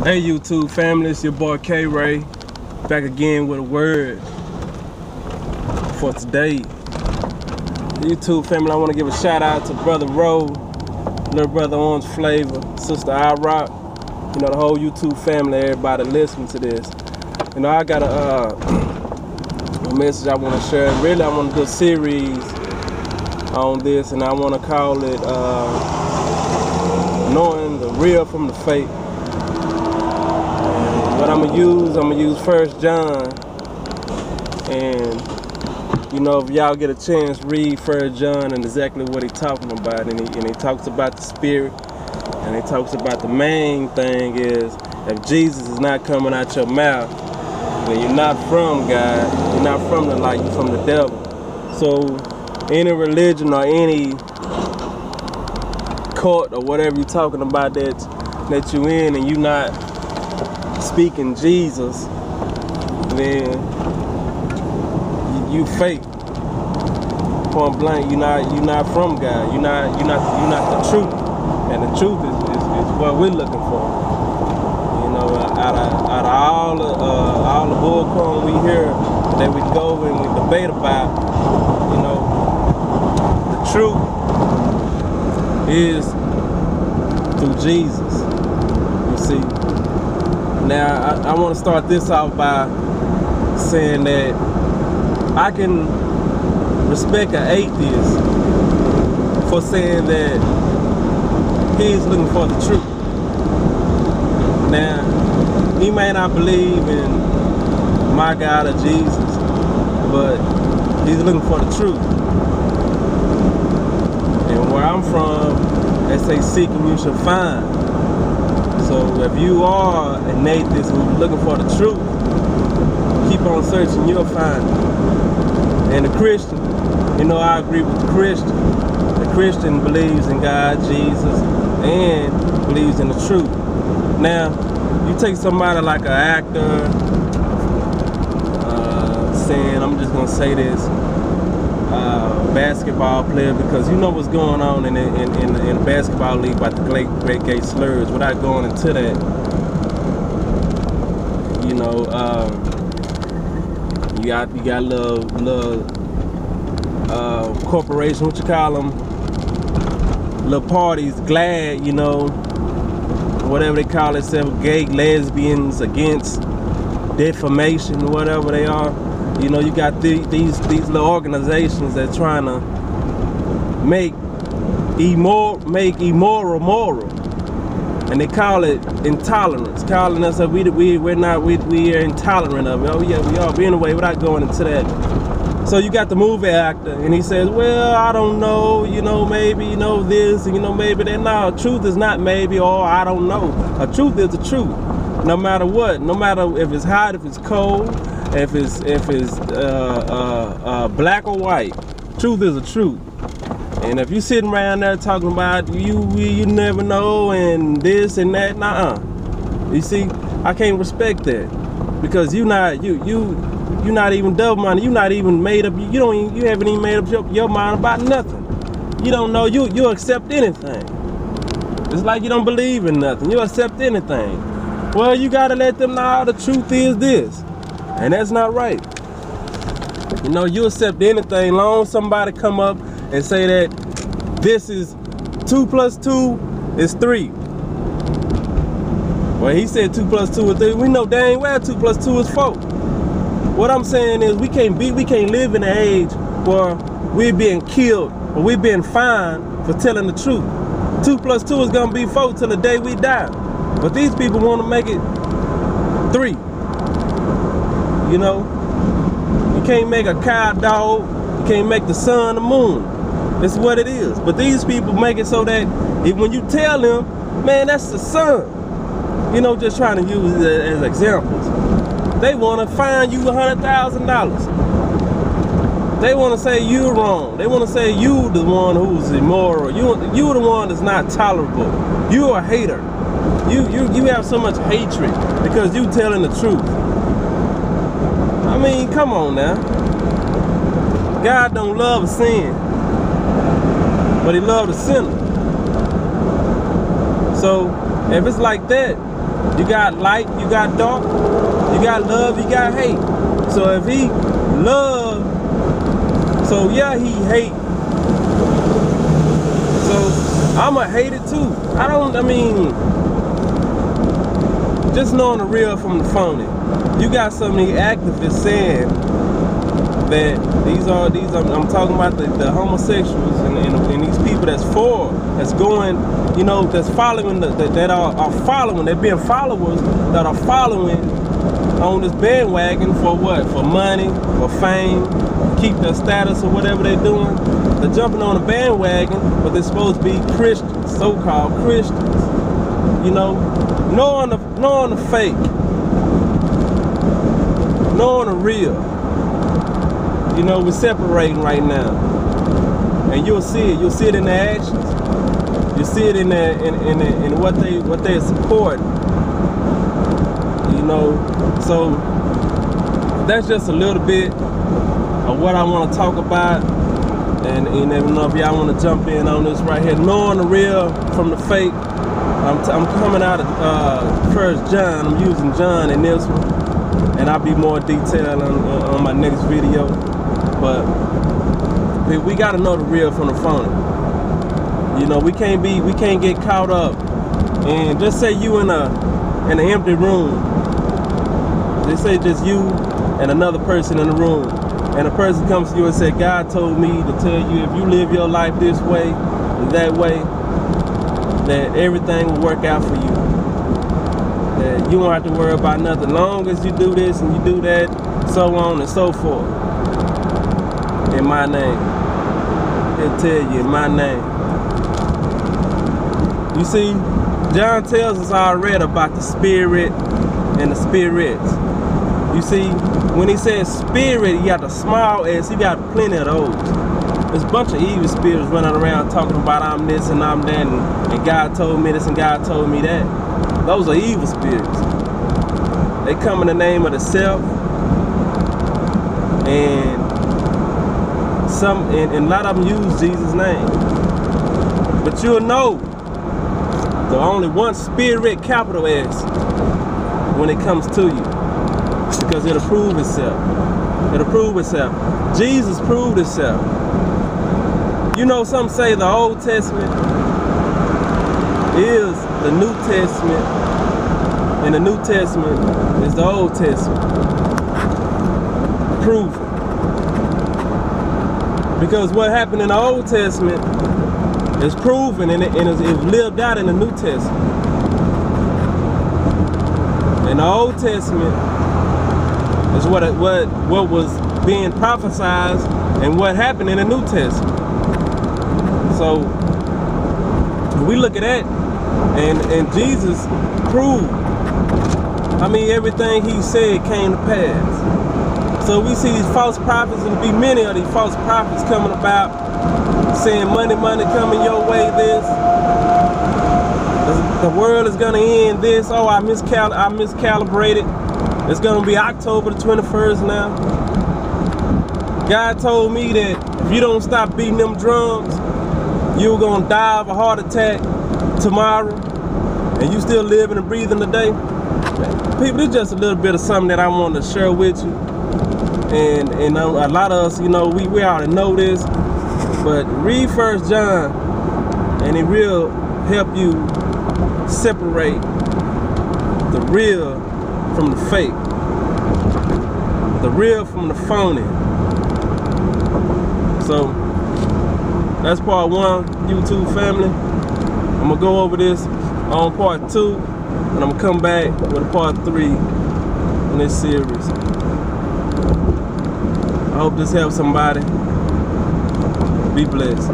Hey YouTube family, it's your boy K-Ray, back again with a word for today. YouTube family, I want to give a shout out to Brother Roe, little brother Orange Flavor, sister iRock, you know, the whole YouTube family, everybody listening to this. You know, I got a message I want to share. Really, I want to do a series on this, and I want to call it Knowing the Real from the Fake. What I'm gonna use 1 John, and you know, if y'all get a chance, read 1 John and exactly what he's talking about. And he talks about the spirit, and he talks about the main thing is, if Jesus is not coming out your mouth, then you're not from God, you're not from the light, you're from the devil. So any religion or any cult or whatever you're talking about that you in, and you not speaking Jesus, then you fake. Point blank, you're not from God. You're not the truth, and the truth is what we're looking for. You know, out of all the bullcrap we hear that we go and we debate about, you know, the truth is through Jesus. You see. Now, I want to start this off by saying that I can respect an atheist for saying that he's looking for the truth. Now, he may not believe in my God or Jesus, but he's looking for the truth. And where I'm from, they say seek and you shall find. So if you are an atheist who's looking for the truth, keep on searching, you'll find it. And the Christian, you know, I agree with the Christian. The Christian believes in God, Jesus, and believes in the truth. Now, you take somebody like an actor, saying, I'm just gonna say this, basketball player, because you know what's going on in the basketball league about the great gay slurs. Without going into that, you know, you got little corporation, what you call them, little parties, GLAAD, you know, whatever they call themselves, gay, lesbians against defamation, whatever they are. You know, you got these little organizations that trying to make immoral moral, and they call it intolerance, calling us that we are intolerant of it. Oh yeah, we are. But anyway, without going into that, so you got the movie actor, and he says, well, I don't know, you know, maybe, you know, this, and you know, maybe that. No, truth is not maybe or I don't know. A truth is the truth, no matter what, no matter if it's hot, if it's cold, if it's black or white. Truth is a truth. And if you sitting around there talking about you never know and this and that, nah. You see, I can't respect that, because you're not even double-minded. You're not even made up. You haven't even made up your mind about nothing. You don't know. You accept anything. It's like you don't believe in nothing. You accept anything. Well, you gotta let them know the truth is this. And that's not right. You know, you accept anything long somebody come up and say that this is 2 + 2 is 3. Well, he said 2 + 2 is 3. We know dang well 2 + 2 is 4. What I'm saying is we can't live in an age where we're being killed or we're being fined for telling the truth. 2 + 2 is gonna be 4 till the day we die. But these people want to make it 3. You know, you can't make a cow dog, you can't make the sun the moon. It's what it is. But these people make it so that when you tell them, man, that's the sun, you know, just trying to use it as examples. They want to fine you $100,000. They want to say you're wrong. They want to say you the one who's immoral. You the one that's not tolerable. You're a hater. You have so much hatred because you telling the truth. I mean, come on now. God don't love a sin, but he loved a sinner. So if it's like that, You got light, you got dark, you got love, you got hate. So if he love, so yeah, he hate. So I'ma hate it too. I mean, just knowing the real from the phony. You got so many activists saying that I'm talking about the homosexuals and these people that's going, you know, that's following, that are following, they're being followers that are following on this bandwagon for what? For money, for fame, keep their status or whatever they're doing. They're jumping on the bandwagon, but they're supposed to be Christians, so-called Christians. You know, knowing the fake, knowing the real. You know, we're separating right now, and you'll see it. You'll see it in the actions. You see it in what they're supporting. You know, so that's just a little bit of what I want to talk about, and I don't know if y'all want to jump in on this right here. Knowing the real from the fake. I'm coming out of 1 John. I'm using John in this one, and I'll be more detailed on my next video. But we gotta know the real from the phony. You know, we can't get caught up. And just say you in an empty room. They say just you and another person in the room, and a person comes to you and say, God told me to tell you, if you live your life this way, that way, that everything will work out for you. That you won't have to worry about nothing. Long as you do this and you do that, so on and so forth. In my name. He'll tell you in my name. You see, John tells us already about the spirit and the spirits. You see, when he says spirit, he got the small s, he got plenty of those. There's a bunch of evil spirits running around talking about I'm this and I'm that, and God told me this and God told me that. Those are evil spirits. They come in the name of the self, and a lot of them use Jesus' name. But you'll know there's only one spirit, capital S, when it comes to you, because it'll prove itself. It'll prove itself. Jesus proved itself. You know, some say the Old Testament is the New Testament, and the New Testament is the Old Testament. Prove it. Because what happened in the Old Testament is proven and is lived out in the New Testament. In the Old Testament is what was being prophesied and what happened in the New Testament. So we look at that, and Jesus proved. I mean, everything he said came to pass. So we see these false prophets, and be many of these false prophets coming about, saying money coming your way, this. The world is gonna end this. Oh, I miscalibrated. It's gonna be October the 21st now. God told me that if you don't stop beating them drums, you're gonna die of a heart attack tomorrow, and you still living and breathing today. People, it's just a little bit of something that I want to share with you. And a lot of us, you know, we already know this, but read 1 John, and it will help you separate the real from the fake, the real from the phony. So that's part 1, YouTube family. I'm gonna go over this on part 2, and I'm gonna come back with a part 3 in this series. I hope this helps somebody. Be blessed.